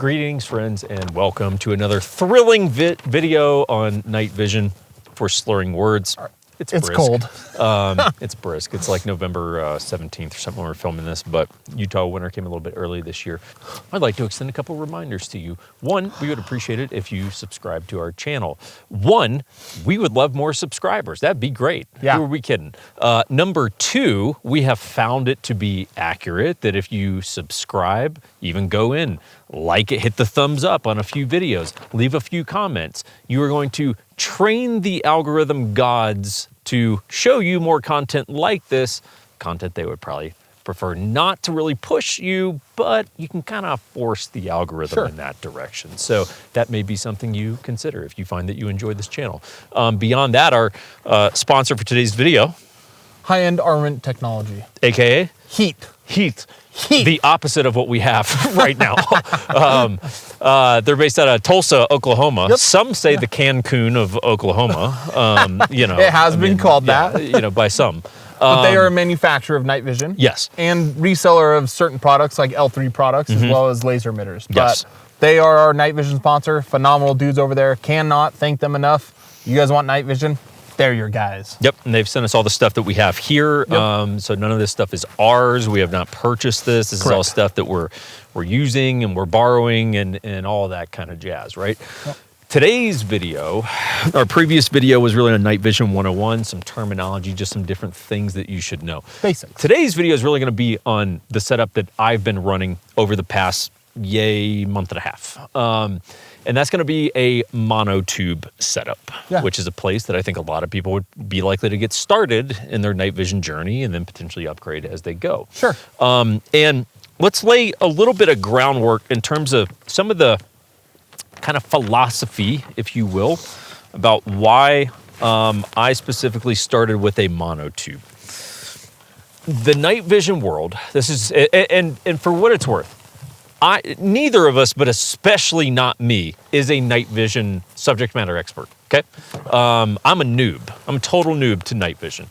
Greetings, friends, and welcome to another thrilling video on night vision for slurring words. It's brisk. Cold. It's brisk. It's like November 17th or something when we're filming this, but Utah winter came a little bit early this year. I'd like to extend a couple reminders to you. One, we would appreciate it if you subscribe to our channel. One, we would love more subscribers. That'd be great. Yeah. Who are we kidding? Number two, we have found it to be accurate that if you subscribe, even go in, like it, hit the thumbs up on a few videos, leave a few comments, you are going to train the algorithm gods to show you more content like this, content they would probably prefer not to really push you, but you can kind of force the algorithm in that direction. So that may be something you consider if you find that you enjoy this channel. Beyond that, our sponsor for today's video, End Armament Technology. AKA? H.E.A.T. The opposite of what we have right now. They're based out of Tulsa, Oklahoma. Yep. Some say the Cancun of Oklahoma. You know, It has been called that. You know, by some. But they are a manufacturer of night vision. Yes. And reseller of certain products like L3 products as well as laser emitters. Yes. But they are our night vision sponsor. Phenomenal dudes over there. Cannot thank them enough. You guys want night vision? They're your guys. Yep, and they've sent us all the stuff that we have here. Yep. So none of this stuff is ours. We have not purchased this. This is all stuff that we're using and we're borrowing and all of that kind of jazz, right? Yep. Today's video, our previous video was really on Night Vision 101, some terminology, just some different things that you should know. Basics. Today's video is really going to be on the setup that I've been running over the past, month and a half. And that's going to be a monotube setup, which is a place that I think a lot of people would be likely to get started in their night vision journey and then potentially upgrade as they go. Sure. And let's lay a little bit of groundwork in terms of some of the kind of philosophy, if you will, about why I specifically started with a monotube. The night vision world, this is, and for what it's worth, neither of us, but especially not me, is a night vision subject matter expert, okay? I'm a noob. I'm a total noob to night vision.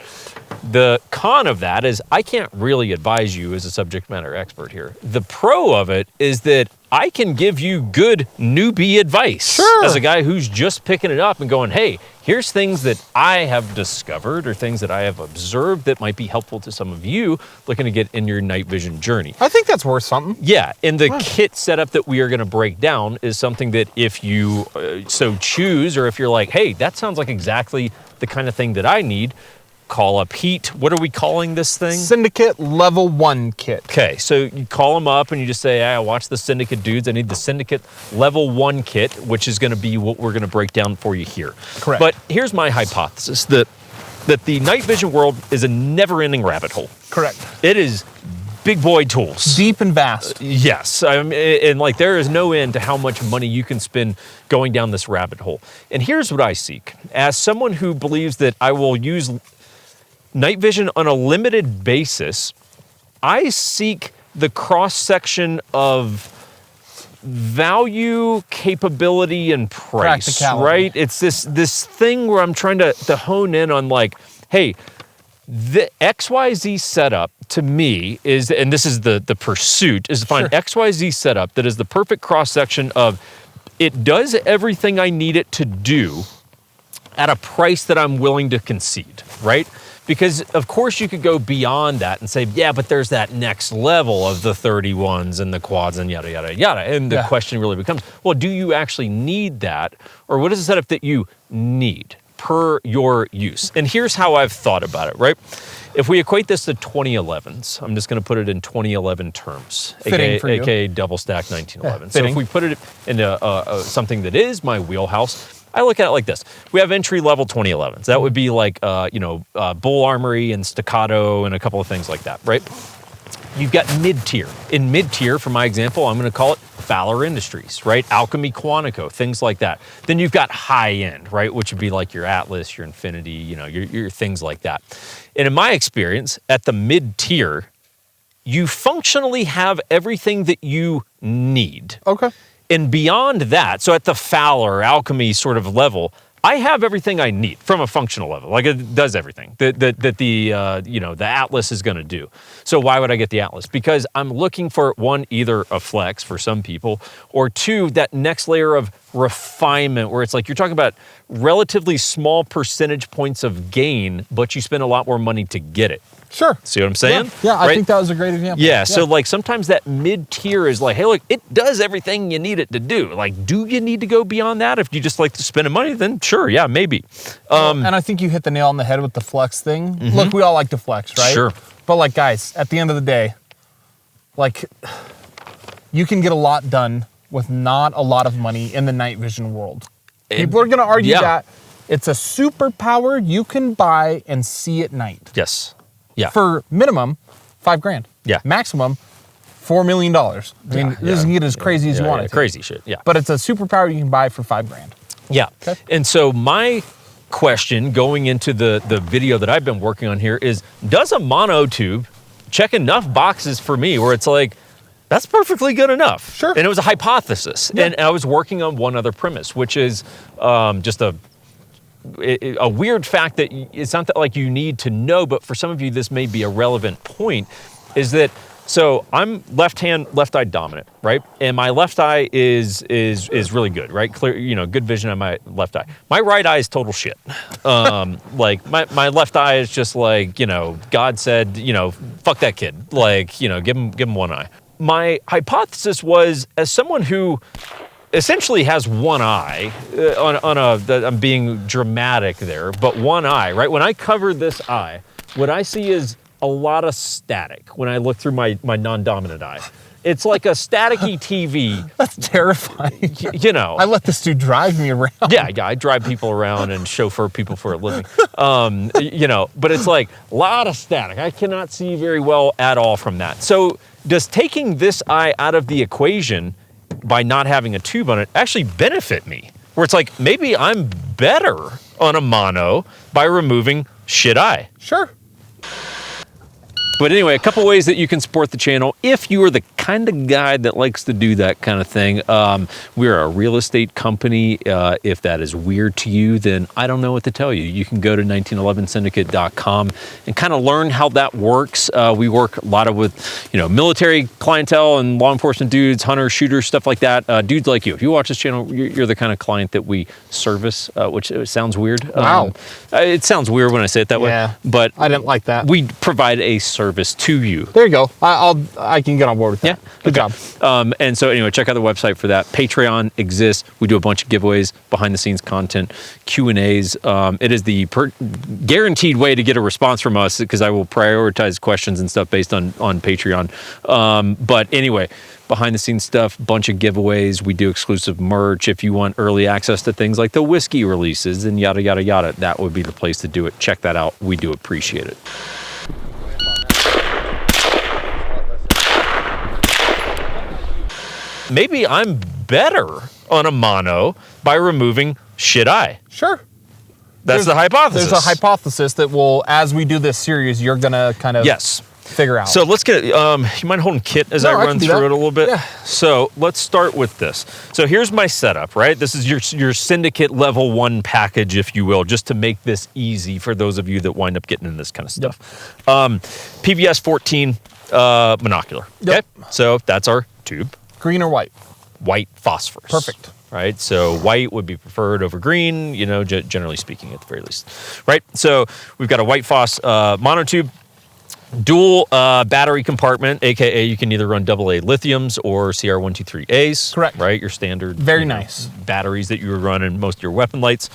The con of that is I can't really advise you as a subject matter expert here. The pro of it is that I can give you good newbie advice as a guy who's just picking it up and going, hey, here's things that I have discovered or things that I have observed that might be helpful to some of you looking to get in your night vision journey. I think that's worth something. Yeah, and the kit setup that we are going to break down is something that if you so choose, or if you're like, hey, that sounds like exactly the kind of thing that I need, call up H.E.A.T. What are we calling this thing? Syndicate Level 1 Kit. Okay, so you call them up and you just say, hey, I watch the Syndicate dudes. I need the Syndicate Level 1 Kit, which is going to be what we're going to break down for you here. Correct. But here's my hypothesis, that the night vision world is a never-ending rabbit hole. Correct. It is big boy tools. Deep and vast. Yes, and like there is no end to how much money you can spend going down this rabbit hole. And here's what I seek. As someone who believes that I will use night vision on a limited basis, I seek the cross-section of value, capability, and price, right? It's this thing where I'm trying to hone in on like, hey, the XYZ setup to me is, and this is the pursuit, is to find XYZ setup that is the perfect cross-section of it does everything I need it to do at a price that I'm willing to concede, right? Because, of course, you could go beyond that and say, yeah, but there's that next level of the 31s and the quads and yada, yada, yada. And the question really becomes, well, do you actually need that? Or what is the setup that you need per your use? And here's how I've thought about it, right? If we equate this to 2011s, I'm just going to put it in 2011 terms, aka double stack 1911. So if we put it into something that is my wheelhouse, I look at it like this. We have entry-level 2011s. That would be like, Bull Armory and Staccato and a couple of things like that, right? You've got mid-tier. In mid-tier, for my example, I'm going to call it Fowler Industries, right? Alchemy, Quantico, things like that. Then you've got high-end, right? Which would be like your Atlas, your Infinity, your things like that. And in my experience, at the mid-tier, you functionally have everything that you need. Okay. And beyond that, so at the Fowler, Alchemy sort of level, I have everything I need from a functional level. Like it does everything that the the Atlas is going to do. So why would I get the Atlas? Because I'm looking for one, either a flex for some people, or two, that next layer of refinement where it's like you're talking about relatively small percentage points of gain, but you spend a lot more money to get it. Sure. See what I'm saying? Yeah, I think that was a great example. Yeah, so like sometimes that mid-tier is like, hey, look, it does everything you need it to do. Like, do you need to go beyond that? If you just like to spend money, then sure, yeah, maybe. And I think you hit the nail on the head with the flex thing. Look, we all like to flex, right? Sure. But like, guys, at the end of the day, like, you can get a lot done with not a lot of money in the night vision world. People are going to argue that it's a superpower you can buy and see at night. Yes. Yeah. For minimum, $5,000. Yeah. Maximum, $4 million. I mean, this can get as crazy as you want it to. Crazy shit, yeah. But it's a superpower you can buy for $5,000. Yeah. Okay. And so my question going into the video that I've been working on here is, does a mono tube check enough boxes for me where it's like, that's perfectly good enough? Sure. And it was a hypothesis. Yeah. And I was working on one other premise, which is just a weird fact that it's not that like you need to know, but for some of you this may be a relevant point, is that so I'm left eye dominant, right? And my left eye is really good, right? Clear, good vision on my left eye. My right eye is total shit. Like my left eye is just like, God said, fuck that kid. Like, give him one eye. My hypothesis was, as someone who essentially has one eye, I'm being dramatic there, but one eye, right? When I cover this eye, what I see is a lot of static when I look through my non-dominant eye. It's like a staticky TV. That's terrifying. I let this dude drive me around. Yeah, I drive people around and chauffeur people for a living. But it's like a lot of static. I cannot see very well at all from that. So does taking this eye out of the equation by not having a tube on it actually benefit me? Where it's like, maybe I'm better on a mono by removing shit eye. Sure. But anyway, a couple ways that you can support the channel if you are the kind of guy that likes to do that kind of thing. We're a real estate company. If that is weird to you, then I don't know what to tell you. You can go to 1911syndicate.com and kind of learn how that works. We work a lot with, military clientele and law enforcement dudes, hunters, shooters, stuff like that. Dudes like you. If you watch this channel, you're the kind of client that we service, which sounds weird. Wow. It sounds weird when I say it that way. But I didn't like that. We provide a service to you. There you go. I can get on board with that. Yeah. Good job. And so anyway, check out the website for that. Patreon exists. We do a bunch of giveaways, behind the scenes content, Q&As. It is the guaranteed way to get a response from us, because I will prioritize questions and stuff based on Patreon. But anyway, behind the scenes stuff, bunch of giveaways. We do exclusive merch. If you want early access to things like the whiskey releases and yada, yada, yada, that would be the place to do it. Check that out. We do appreciate it. Maybe I'm better on a mono by removing shit eye. Sure. That's the hypothesis. There's a hypothesis that will, as we do this series, you're going to kind of figure out. So let's get, you mind holding Kit as I run through it a little bit? Yeah. So let's start with this. So here's my setup, right? This is your Syndicate level 1 package, if you will, just to make this easy for those of you that wind up getting in this kind of stuff. Yep. PVS14 monocular. Yep. Okay. So that's our tube. Green or white? White phosphorus. Perfect. Right? So white would be preferred over green, generally speaking at the very least. Right? So we've got a white phos monotube, dual battery compartment, aka you can either run AA lithiums or CR123As. Correct. Right? Your standard very nice batteries that you would run in most of your weapon lights.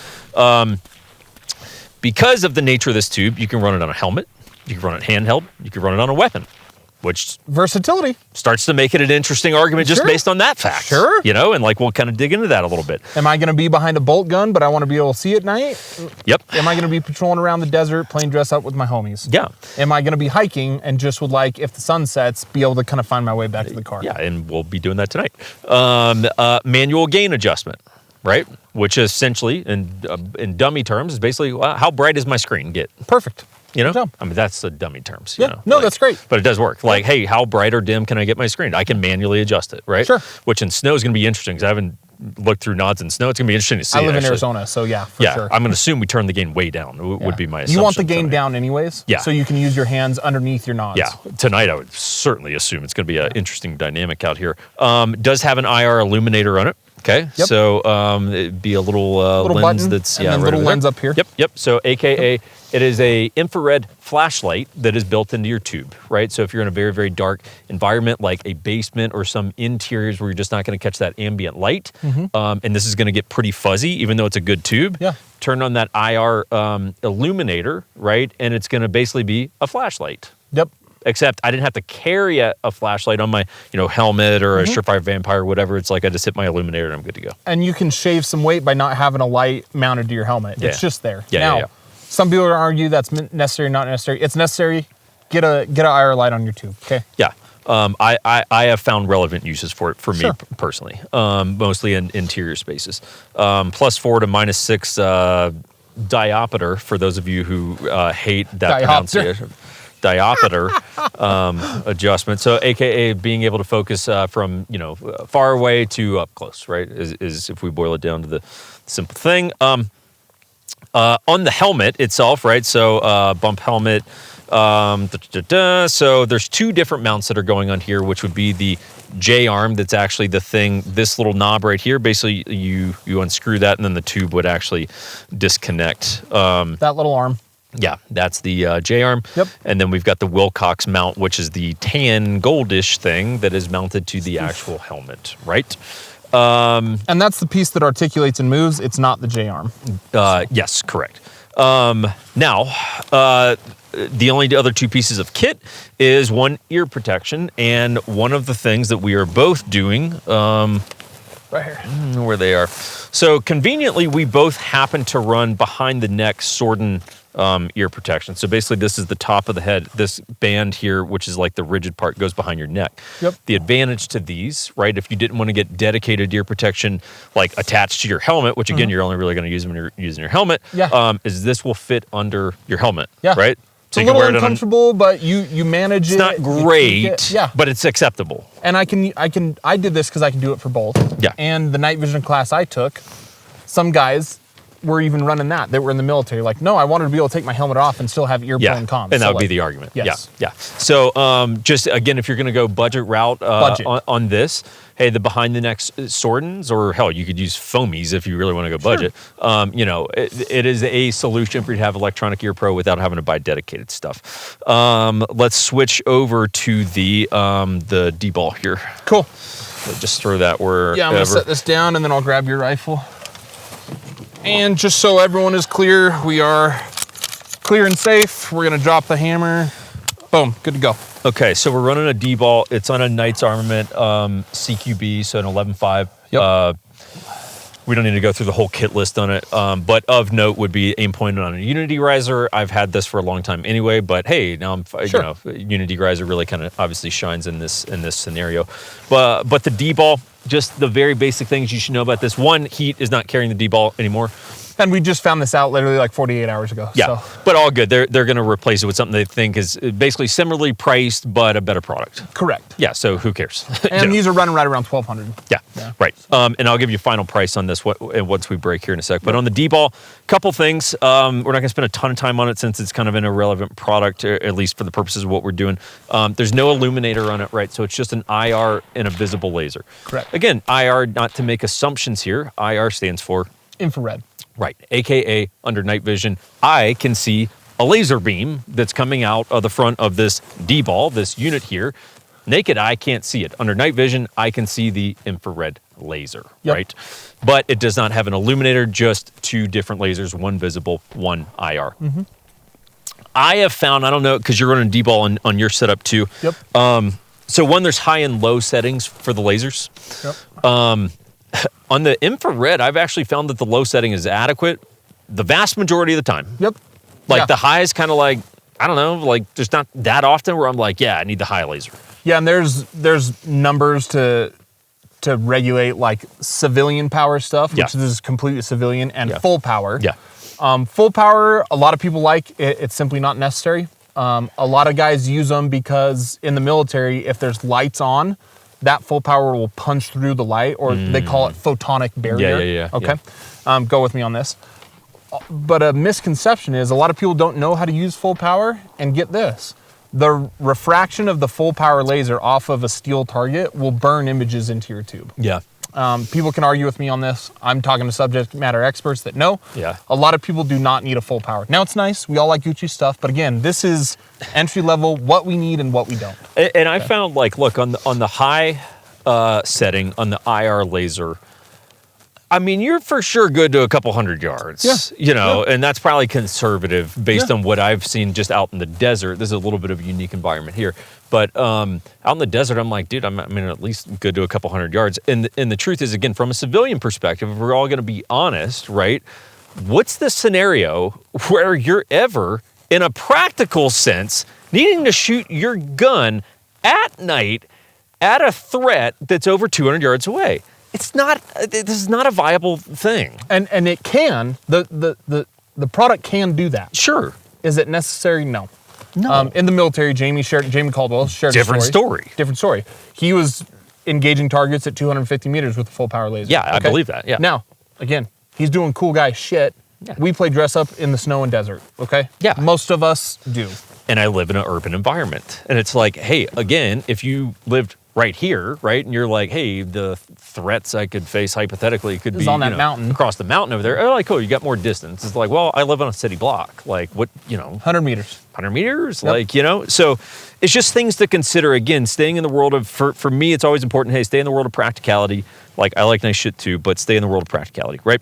Because of the nature of this tube, you can run it on a helmet, you can run it handheld, you can run it on a weapon, which versatility starts to make it an interesting argument just based on that fact. Sure. And like we'll kind of dig into that a little bit. Am I going to be behind a bolt gun, but I want to be able to see at night? Yep. Am I going to be patrolling around the desert, playing dress up with my homies? Yeah. Am I going to be hiking and just would like, if the sun sets, be able to kind of find my way back to the car? Yeah, and we'll be doing that tonight. Manual gain adjustment, right? Which essentially, in dummy terms, is basically how bright does my screen get? Perfect. I mean, that's the dummy terms. No, that's great. But it does work. Like, hey, how bright or dim can I get my screen? I can manually adjust it, right? Sure. Which in snow is going to be interesting because I haven't look through nods and snow. It's going to be interesting to see. I live in Arizona, so yeah, for sure. I'm going to assume we turn the gain way down, would be my assumption. You want the gain down anyways, yeah. So you can use your hands underneath your nods. Yeah, tonight I would certainly assume it's going to be an interesting dynamic out here. Does have an IR illuminator on it. Okay, yep. So it'd be a little lens button, that's and then right little lens up here. Yep. So AKA, it is a infrared flashlight that is built into your tube, right? So if you're in a very, very dark environment like a basement or some interiors where you're just not going to catch that ambient light, and this is going to get pretty fuzzy, even though it's a good tube. Yeah. Turn on that IR illuminator, right? And it's going to basically be a flashlight. Yep. Except I didn't have to carry a flashlight on my, helmet or a Surefire Vampire or whatever. It's like I just hit my illuminator and I'm good to go. And you can shave some weight by not having a light mounted to your helmet. Yeah. It's just there. Yeah, some people argue that's necessary, not necessary. It's necessary. Get an IR light on your tube. Okay. Yeah. I have found relevant uses for it me personally, mostly in interior spaces. +4 to -6 diopter for those of you who hate that pronunciation. Diopter adjustment. So AKA being able to focus from far away to up close, right? Is if we boil it down to the simple thing. On the helmet itself, right? So bump helmet. So there's two different mounts that are going on here, which would be the J-arm. That's actually the thing. This little knob right here. Basically, you unscrew that, and then the tube would actually disconnect. That little arm. Yeah, that's the J-arm. Yep. And then we've got the Wilcox mount, which is the tan goldish thing that is mounted to the actual helmet, right? And that's the piece that articulates and moves. It's not the J-arm. Yes, correct. Now, the only other two pieces of kit is one ear protection, and one of the things that we are both doing, right here, where they are. So conveniently, we both happen to run behind the neck Sorden ear protection. So basically, this is the top of the head. This band here, which is like the rigid part, goes behind your neck. Yep. The advantage to these, right, if you didn't want to get dedicated ear protection like attached to your helmet, which again, you're only really going to use them when you're using your helmet, is this will fit under your helmet, right? So it's a little uncomfortable, but you manage it. It's not great, but it's acceptable. And I did this because I can do it for both. Yeah. And the night vision class I took, some guys were even running that. They were in the military. Like, no, I wanted to be able to take my helmet off and still have earphone comms. And that would be the argument. Yes. Yeah. So just again, if you're going to go budget route on this, hey, the behind the neck Sordens, or hell, you could use foamies if you really want to go budget. It is a solution for you to have electronic ear pro without having to buy dedicated stuff. Let's switch over to the DBAL here. Cool. So just throw that wherever. Yeah, I'm gonna set this down and then I'll grab your rifle. And just so everyone is clear, we are clear and safe. We're gonna drop the hammer. Boom, good to go. Okay, so we're running a DBAL. It's on a Knight's Armament CQB, so an 11.5. Yep. We don't need to go through the whole kit list on it, but of note would be aim pointed on a Unity riser. I've had this for a long time anyway, but hey, now Unity riser really kind of obviously shines in this scenario. But the DBAL, just the very basic things you should know about this. One, H.E.A.T is not carrying the DBAL anymore. And we just found this out literally like 48 hours ago. Yeah, so. But all good. They're going to replace it with something they think is basically similarly priced, but a better product. Correct. Yeah, so who cares? And these are running right around 1,200. Yeah, right. And I'll give you a final price on this once we break here in a sec. But on the DBAL, couple things. We're not going to spend a ton of time on it since it's kind of an irrelevant product, at least for the purposes of what we're doing. There's no illuminator on it, right? So it's just an IR and a visible laser. Correct. Again, IR, not to make assumptions here, IR stands for? Infrared. Right, AKA under night vision, I can see a laser beam that's coming out of the front of this DBAL, this unit here. Naked eye can't see it. Under night vision, I can see the infrared laser, right? But it does not have an illuminator, just two different lasers, one visible, one IR. I have found, I don't know, because you're running DBAL on your setup too. So one, there's high and low settings for the lasers. On the infrared, I've actually found that the low setting is adequate the vast majority of the time. Like the high is kind of like, I don't know, like there's not that often where I'm like, yeah, I need the high laser. Yeah, and there's numbers to regulate like civilian power stuff, which is completely civilian, and full power. Full power, a lot of people like it. It's simply not necessary. A lot of guys use them because in the military, if there's lights on, that full power will punch through the light, or they call it photonic barrier. Yeah. Okay, go with me on this. But a misconception is a lot of people don't know how to use full power, and get this. The refraction of the full power laser off of a steel target will burn images into your tube. Yeah. People can argue with me on this. I'm talking to subject matter experts that know. Yeah. A lot of people do not need a full power. Now it's nice. We all like Gucci stuff, but again, this is entry level, what we need and what we don't. And I found, like, look, on the high setting on the IR laser, I mean, you're for sure good to a couple hundred yards, and that's probably conservative based on what I've seen just out in the desert. This is a little bit of a unique environment here, but out in the desert, I'm like, dude, at least good to a couple hundred yards. And the truth is, again, from a civilian perspective, if we're all going to be honest, right? What's the scenario where you're ever, in a practical sense, needing to shoot your gun at night at a threat that's over 200 yards away? It's not. This is not a viable thing. And it can. The product can do that. Sure. Is it necessary? No. No. In the military, Jamie Caldwell shared Different a story. Different story. He was engaging targets at 250 meters with a full power laser. Yeah, I believe that. Yeah. Now, again, he's doing cool guy shit. Yeah. We play dress up in the snow and desert. Okay. Yeah. Most of us do. And I live in an urban environment, and it's like, hey, again, if you lived right here, right, and you're like, hey, the threats I could face hypothetically could be on that mountain, across the mountain over there. Oh, like, cool, you got more distance. It's like, well, I live on a city block. Like, what, 100 meters. 100 meters, so it's just things to consider. Again, staying in the world of, for me, it's always important. Hey, stay in the world of practicality. Like, I like nice shit too, but stay in the world of practicality, right?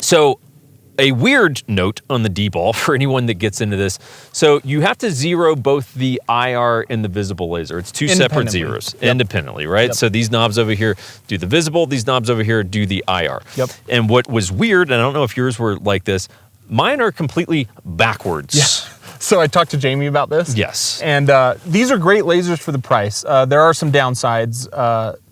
So a weird note on the DBAL for anyone that gets into this. So you have to zero both the IR and the visible laser. It's two separate zeros independently, right? Yep. So these knobs over here do the visible, these knobs over here do the IR. Yep. And what was weird, and I don't know if yours were like this, mine are completely backwards. Yeah. So I talked to Jamie about this. Yes. And these are great lasers for the price. There are some downsides.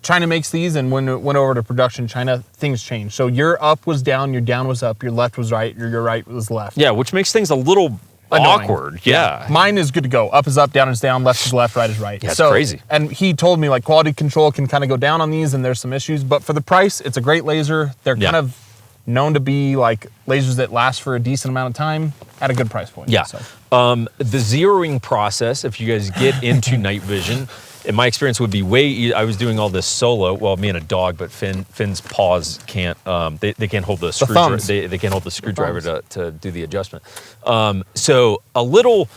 China makes these, and when it went over to production China, things changed. So your up was down, your down was up, your left was right, your right was left. Yeah, which makes things a little awkward. Yeah. Mine is good to go. Up is up, down is down, left is left, right is right. Yeah, it's crazy. And he told me, like, quality control can kind of go down on these, and there's some issues. But for the price, it's a great laser. They're kind of known to be like lasers that last for a decent amount of time at a good price point. Yeah. So. The zeroing process, if you guys get into night vision, in my experience would be way easy. I was doing all this solo. Well, me and a dog, but Finn's paws can't. They can't hold the screwdriver. They can't hold the screwdriver to do the adjustment. So a little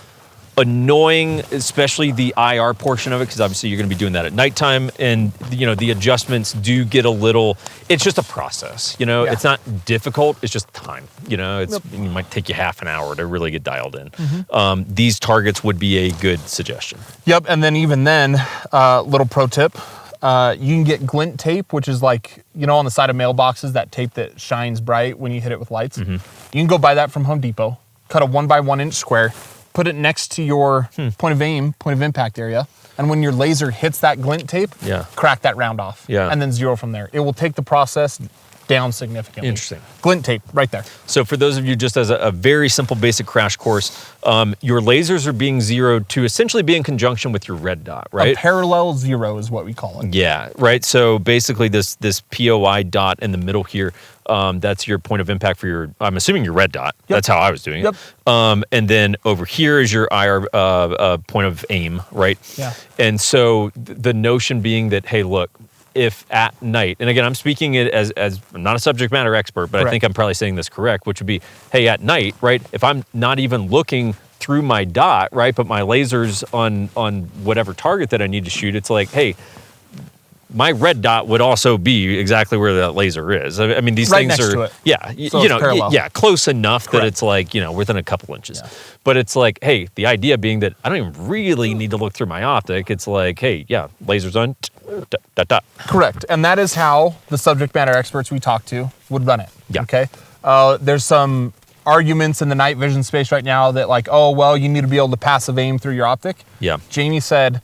annoying, especially the IR portion of it, because obviously you're going to be doing that at nighttime, and the adjustments do get a little. It's just a process, It's not difficult. It's just time, It might take you half an hour to really get dialed in. Mm-hmm. These targets would be a good suggestion. Yep, and then even then, little pro tip. You can get glint tape, which is like, on the side of mailboxes, that tape that shines bright when you hit it with lights. Mm-hmm. You can go buy that from Home Depot, cut a 1x1 inch square, put it next to your point of aim, point of impact area, and when your laser hits that glint tape, crack that round off, and then zero from there. It will take the process down significantly. Interesting. Glint tape, right there. So for those of you, just as a very simple basic crash course, your lasers are being zeroed to essentially be in conjunction with your red dot, right? A parallel zero is what we call it. Yeah, right. So basically this POI dot in the middle here, that's your point of impact for your, I'm assuming your red dot. Yep. That's how I was doing it. And then over here is your IR point of aim, right? Yeah. And so the notion being that, hey, look, if at night, and again, I'm speaking it as I'm not a subject matter expert, but correct. I think I'm probably saying this correct, which would be, hey, at night, right, if I'm not even looking through my dot, right, but my laser's on whatever target that I need to shoot, it's like, hey, my red dot would also be exactly where that laser is. I mean, these right things next are, to it. Yeah, close enough that it's like, within a couple inches. Yeah. But it's like, hey, the idea being that I don't even really need to look through my optic. It's like, hey, yeah, laser's on, dot. Correct. And that is how the subject matter experts we talk to would run it. Yeah. Okay. There's some arguments in the night vision space right now that like, oh, well, you need to be able to passive aim through your optic. Yeah. Jamie said,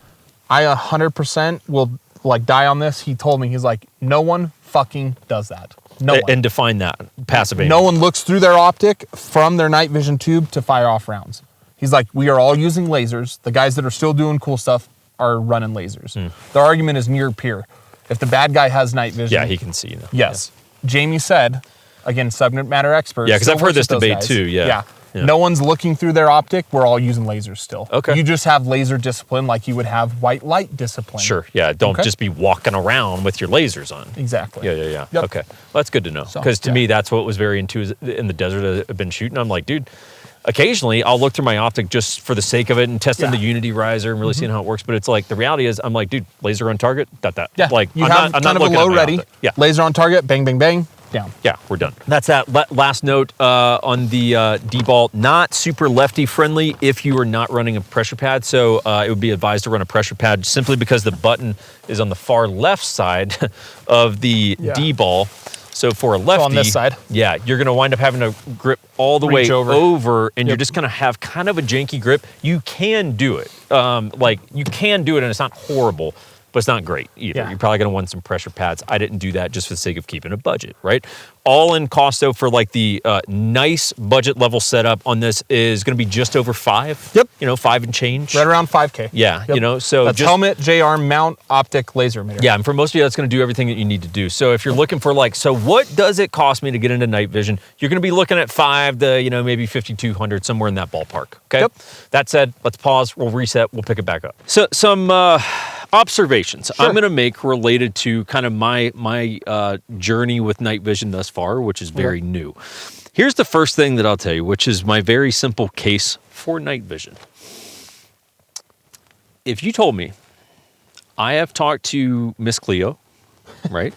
I 100% will like die on this. He told me, he's like, no one fucking does that. No one. And define that, passive aim. No one looks through their optic from their night vision tube to fire off rounds. He's like, we are all using lasers. The guys that are still doing cool stuff are running lasers. Their argument is near peer. If the bad guy has night vision, yeah, he can see. Yes. Yeah. Jamie said, again, subject matter expert. Yeah, because I've heard this debate too. Yeah. No one's looking through their optic. We're all using lasers still. Okay. You just have laser discipline like you would have white light discipline. Sure. Yeah. Don't just be walking around with your lasers on. Exactly. Yeah. Yep. Okay. Well, that's good to know. Because to me, that's what was very intuitive in the desert I've been shooting. I'm like, dude, occasionally I'll look through my optic just for the sake of it and testing the Unity riser and really seeing how it works. But it's like, the reality is, I'm like, dude, laser on target, Yeah. Like, I'm not looking a low ready. Yeah. Laser on target, bang, bang, bang. Down. Yeah, we're done. That's that. Last note on the DBAL, not super lefty friendly if you are not running a pressure pad. So it would be advised to run a pressure pad simply because the button is on the far left side of the DBAL. So for a lefty, on this side, you're going to wind up having to grip all the way over, and you're just going to have kind of a janky grip. You can do it, you can do it, and it's not horrible. But it's not great either. Yeah. You're probably going to want some pressure pads. I didn't do that just for the sake of keeping a budget, right? All in cost, though, for like the nice budget level setup on this is going to be just over $5. Yep. 5 and change. Right around $5K. Yeah. Yep. So that's helmet, J-arm, mount, optic, laser emitter. Yeah, and for most of you, that's going to do everything that you need to do. So if you're looking for so what does it cost me to get into night vision? You're going to be looking at $5 to maybe $5,200, somewhere in that ballpark. Okay. Yep. That said, let's pause. We'll reset. We'll pick it back up. So some observations I'm going to make related to kind of my journey with night vision thus far, which is very new. Here's the first thing that I'll tell you, which is my very simple case for night vision. If you told me I have talked to Miss Cleo, right?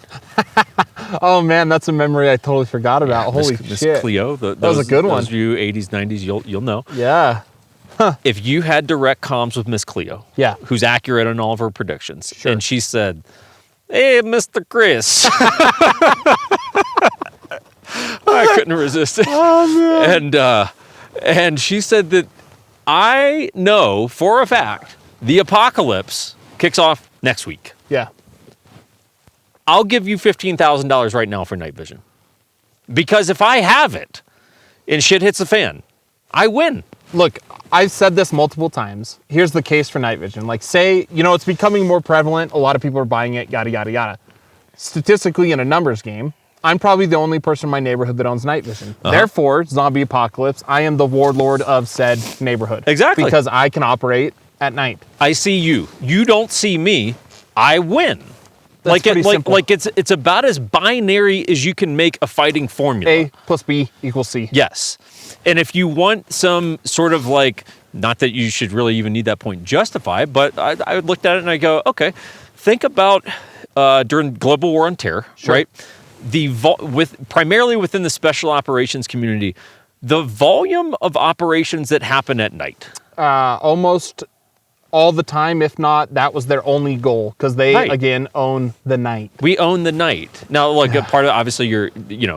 Oh man, that's a memory I totally forgot about. Yeah, Holy Miss shit. Cleo. That was a good one. Those of you 80s, 90s, you'll know. Yeah. If you had direct comms with Miss Cleo, who's accurate on all of her predictions, and she said, "Hey, Mr. Chris," I couldn't resist it. Oh, man. And she said that I know for a fact the apocalypse kicks off next week. Yeah. I'll give you $15,000 right now for night vision, because if I have it and shit hits the fan, I win. Look, I've said this multiple times. Here's the case for night vision. Like, say, it's becoming more prevalent. A lot of people are buying it, yada, yada, yada. Statistically, in a numbers game, I'm probably the only person in my neighborhood that owns night vision. Therefore, zombie apocalypse, I am the warlord of said neighborhood. Exactly. Because I can operate at night. I see you. You don't see me. I win. That's pretty simple. It's about as binary as you can make a fighting formula. A plus B equals C. Yes. And if you want some sort of not that you should really even need that point justified, but I looked at it and I go, okay, think about during global war on terror, right? Primarily within the special operations community, the volume of operations that happen at night. Almost all the time, if not, that was their only goal, because they, again, own the night. We own the night. Now, a part of it, obviously, your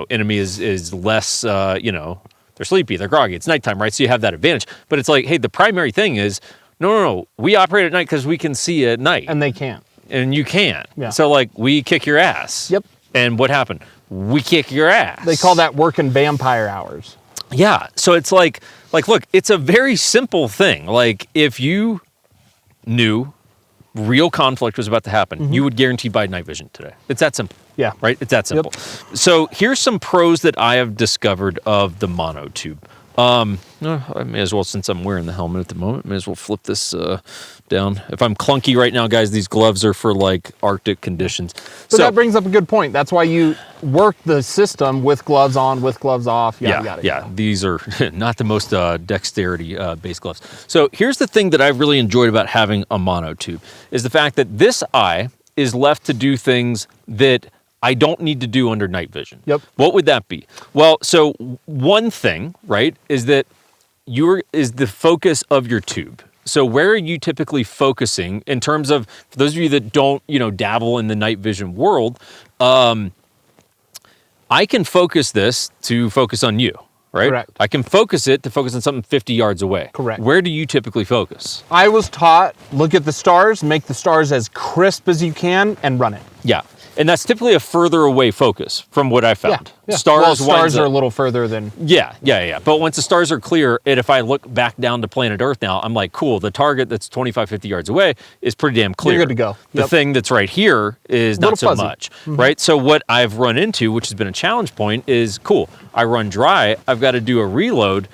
enemy is less, they're sleepy, they're groggy, it's nighttime, right? So you have that advantage. But it's like, hey, the primary thing is, no, we operate at night because we can see at night. And they can't. And you can't. Yeah. So, we kick your ass. Yep. And what happened? We kick your ass. They call that working vampire hours. Yeah. So it's look, it's a very simple thing. If you knew real conflict was about to happen, you would guarantee buy night vision today. It's that simple. Yeah. Right? It's that simple. Yep. So here's some pros that I have discovered of the mono tube. I may as well, since I'm wearing the helmet at the moment, may as well flip this down. If I'm clunky right now, guys, these gloves are for Arctic conditions. So that brings up a good point. That's why you work the system with gloves on, with gloves off, yada, yada. These are not the most dexterity-based gloves. So here's the thing that I've really enjoyed about having a mono tube, is the fact that this eye is left to do things that I don't need to do under night vision. Yep. What would that be? Well, so one thing, right, is that is the focus of your tube. So where are you typically focusing in terms of, for those of you that don't, dabble in the night vision world, I can focus this to focus on you, right? Correct. I can focus it to focus on something 50 yards away. Correct. Where do you typically focus? I was taught, look at the stars, make the stars as crisp as you can, and run it. Yeah. And that's typically a further away focus from what I found. Yeah. Stars are a little further than... Yeah. But once the stars are clear, and if I look back down to planet Earth now, I'm like, cool, the target that's 25, 50 yards away is pretty damn clear. You're good to go. The thing that's right here is not so fuzzy. much, right? So what I've run into, which has been a challenge point, is cool. I run dry. I've got to do a reload,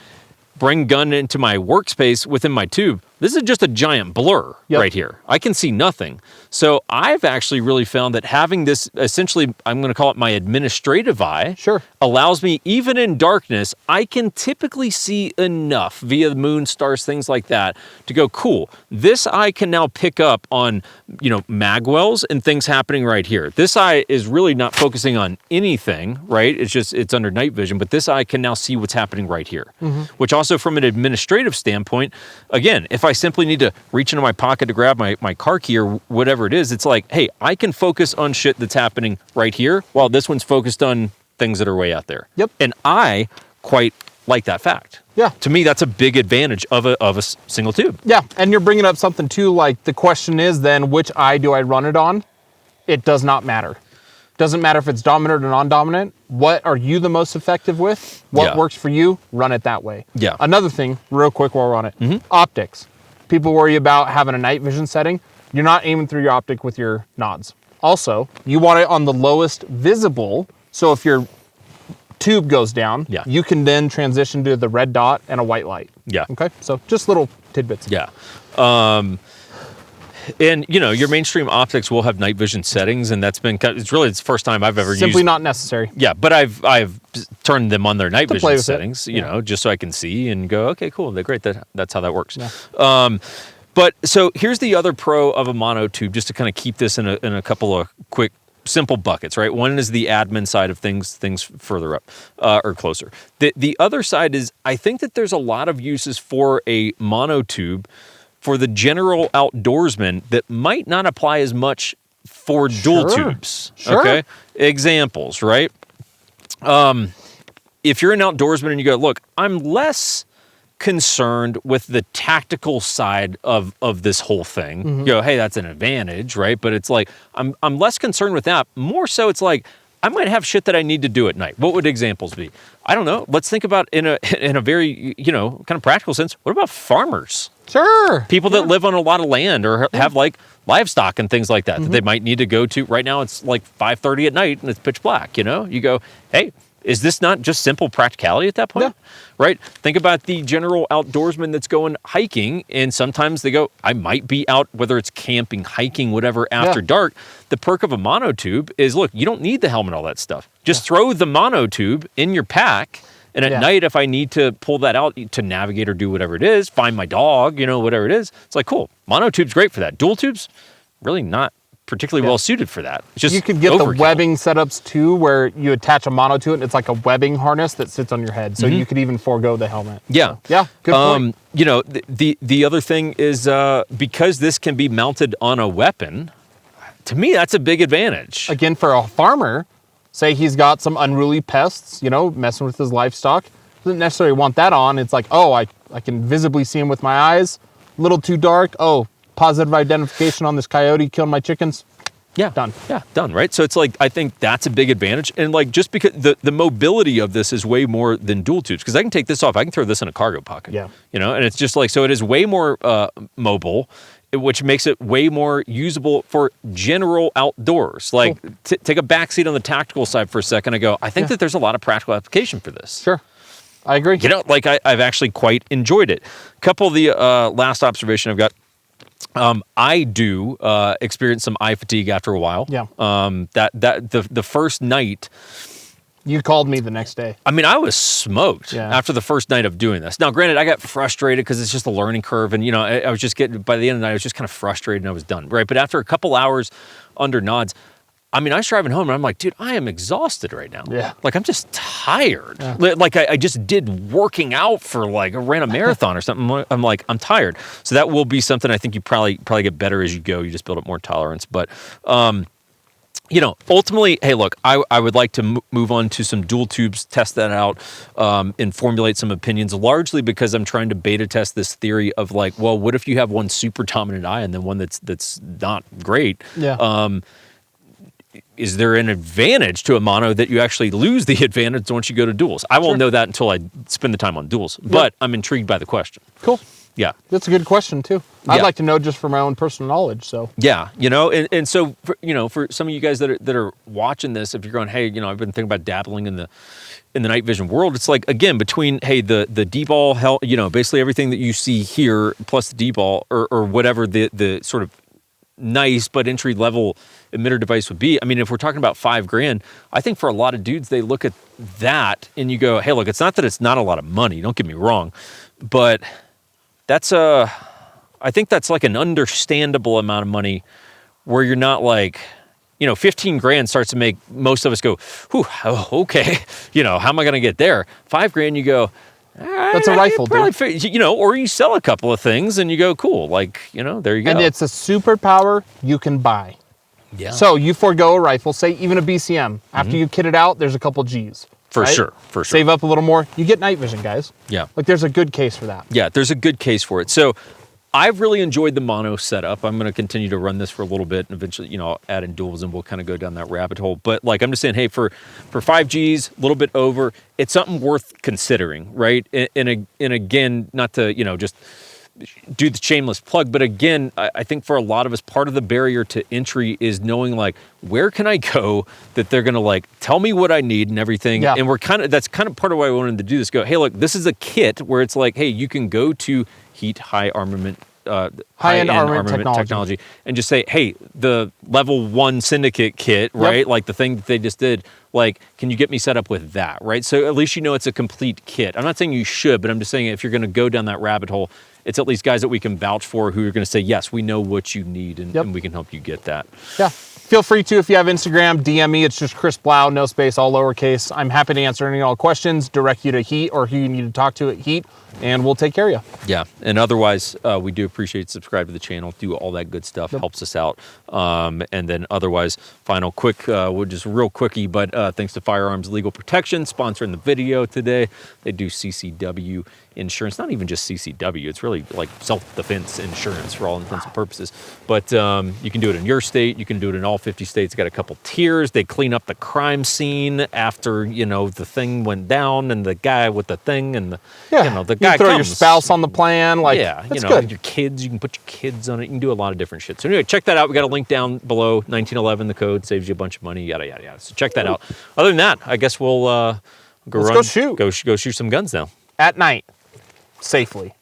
bring gun into my workspace within my tube. This is just a giant blur right here. I can see nothing. So I've actually really found that having this, essentially, I'm going to call it my administrative eye, allows me, even in darkness, I can typically see enough via the moon, stars, things like that, to go, cool, this eye can now pick up on, mag wells and things happening right here. This eye is really not focusing on anything, right? It's under night vision, but this eye can now see what's happening right here, which also from an administrative standpoint, again, if I simply need to reach into my pocket to grab my car key or whatever it is, it's like, hey, I can focus on shit that's happening right here while this one's focused on things that are way out there. And I quite like that fact. To me, that's a big advantage of a single tube. And you're bringing up something too, like the question is then, which eye do I run it on? It does not matter. Doesn't matter if it's dominant or non-dominant. What are you the most effective with? What works for you? Run it that way. Another thing, real quick while we're on it, optics. People worry about having a night vision setting. You're not aiming through your optic with your nods. Also, you want it on the lowest visible, so if your tube goes down, you can then transition to the red dot and a white light. Okay, so just little tidbits. And your mainstream optics will have night vision settings, and it's the first time I've ever simply not necessary. But I've turned them on their night vision settings, just so I can see and go, okay, cool, they're great. That's how that works. But so here's the other pro of a mono tube, just to kind of keep this in a couple of quick, simple buckets, right? One is the admin side of things further up or closer. The other side is, I think that there's a lot of uses for a mono tube for the general outdoorsman that might not apply as much for dual tubes. Okay? Examples, right? If you're an outdoorsman and you go, look, I'm less concerned with the tactical side of this whole thing. You go, hey, that's an advantage, right? But it's like, I'm less concerned with that. More so, it's like, I might have shit that I need to do at night. What would examples be? I don't know. Let's think about in a very, kind of practical sense. What about farmers? People that live on a lot of land or have like livestock and things like that that they might need to go to. Right now it's like 5:30 at night and it's pitch black, You go, hey, is this not just simple practicality at that point? Right? Think about the general outdoorsman that's going hiking, and sometimes they go, I might be out, whether it's camping, hiking, whatever, after dark. The perk of a monotube is, look, you don't need the helmet, all that stuff. Just throw the monotube in your pack, and at night, if I need to pull that out to navigate or do whatever it is, find my dog, whatever it is, it's like, cool. Monotube's great for that. Dual tubes, really not particularly well suited for that. It's just you could get the webbing setups too, where you attach a mono to it and it's like a webbing harness that sits on your head. So you could even forego the helmet. Good point. The other thing is because this can be mounted on a weapon, to me that's a big advantage. Again, for a farmer, say he's got some unruly pests, messing with his livestock, doesn't necessarily want that on. It's like, oh, I can visibly see him with my eyes, a little too dark. Oh, positive identification on this coyote killing my chickens. Done. Done, right? So it's like, I think that's a big advantage. And like, just because the mobility of this is way more than dual tubes, because I can take this off, I can throw this in a cargo pocket. And it's just like, so it is way more mobile, which makes it way more usable for general outdoors. Like, take a backseat on the tactical side for a second. I go, I think that there's a lot of practical application for this. I agree. Like I've actually quite enjoyed it. A couple of the last observation I've got. I do experience some eye fatigue after a while. The first night, you called me the next day. I mean, I was smoked after the first night of doing this. Now, granted, I got frustrated because it's just a learning curve, and I was just by the end of the night, I was just kind of frustrated and I was done. Right, but after a couple hours under nods, I mean, I was driving home and I'm like, dude, I am exhausted right now. Like, I'm just tired. Like, I just did working out for I ran a marathon or something. I'm like, I'm tired. So that will be something I think you probably get better as you go. You just build up more tolerance. But, ultimately, hey, look, I would like to move on to some dual tubes, test that out, and formulate some opinions, largely because I'm trying to beta test this theory of like, well, what if you have one super dominant eye and then one that's not great? is there an advantage to a mono that you actually lose the advantage once you go to duels? I won't know that until I spend the time on duels, but I'm intrigued by the question. Cool. Yeah. That's a good question too. I'd like to know just for my own personal knowledge. So yeah, and so for some of you guys that are watching this, if you're going, hey, I've been thinking about dabbling in the night vision world, it's like, again, between, hey, the DBAL, basically everything that you see here plus the DBAL or whatever the sort of nice but entry level emitter device would be. I mean, if we're talking about $5,000, I think for a lot of dudes, they look at that and you go, hey, look, it's not that it's not a lot of money, don't get me wrong, but I think that's like an understandable amount of money where you're not like, $15,000 starts to make most of us go, whew, okay, how am I going to get there? $5,000, you go, that's a rifle, dude. Or you sell a couple of things and you go, cool, like, there you go. And it's a superpower you can buy. Yeah. So you forego a rifle, say even a BCM. After you kit it out, there's a couple G's. For right? sure. Save up a little more. You get night vision, guys. Yeah. Like there's a good case for that. Yeah, there's a good case for it. So I've really enjoyed the mono setup. I'm going to continue to run this for a little bit and eventually, I'll add in duels and we'll kind of go down that rabbit hole. But like, I'm just saying, hey, for 5Gs, a little bit over, it's something worth considering, right? And again, not to, just do the shameless plug, but again, I think for a lot of us, part of the barrier to entry is knowing like, where can I go that they're going to like tell me what I need and everything. Yeah. And that's kind of part of why I wanted to do this. Go, hey, look, this is a kit where it's like, hey, you can go to H.E.A.T high end armament technology and just say, hey, the level 1 syndicate kit, right? Like the thing that they just did, like, can you get me set up with that, right? So at least it's a complete kit. I'm not saying you should, but I'm just saying if you're going to go down that rabbit hole, it's at least guys that we can vouch for who are going to say, yes, we know what you need and we can help you get that. Yeah. Feel free to, if you have Instagram, DM me. It's just Chris Blau, no space, all lowercase. I'm happy to answer any all questions, direct you to H.E.A.T or who you need to talk to at H.E.A.T, and we'll take care of you. Yeah, and otherwise, we do appreciate subscribe to the channel, do all that good stuff, helps us out. And then otherwise, final quick, we'll just real quickie, but thanks to Firearms Legal Protection, sponsoring the video today. They do CCW insurance, not even just CCW, it's really like self-defense insurance for all intents and purposes. But you can do it in your state, you can do it in all 50 states. Got a couple tiers. They clean up the crime scene after, the thing went down and the guy with the thing and the guy throw comes. Your spouse on the plan. Like, yeah, good. Your kids, you can put your kids on it. You can do a lot of different shit. So anyway, check that out. We got a link down below, 1911, the code, saves you a bunch of money, yada, yada, yada. So check that out. Other than that, I guess we'll go shoot some guns now. At night, safely.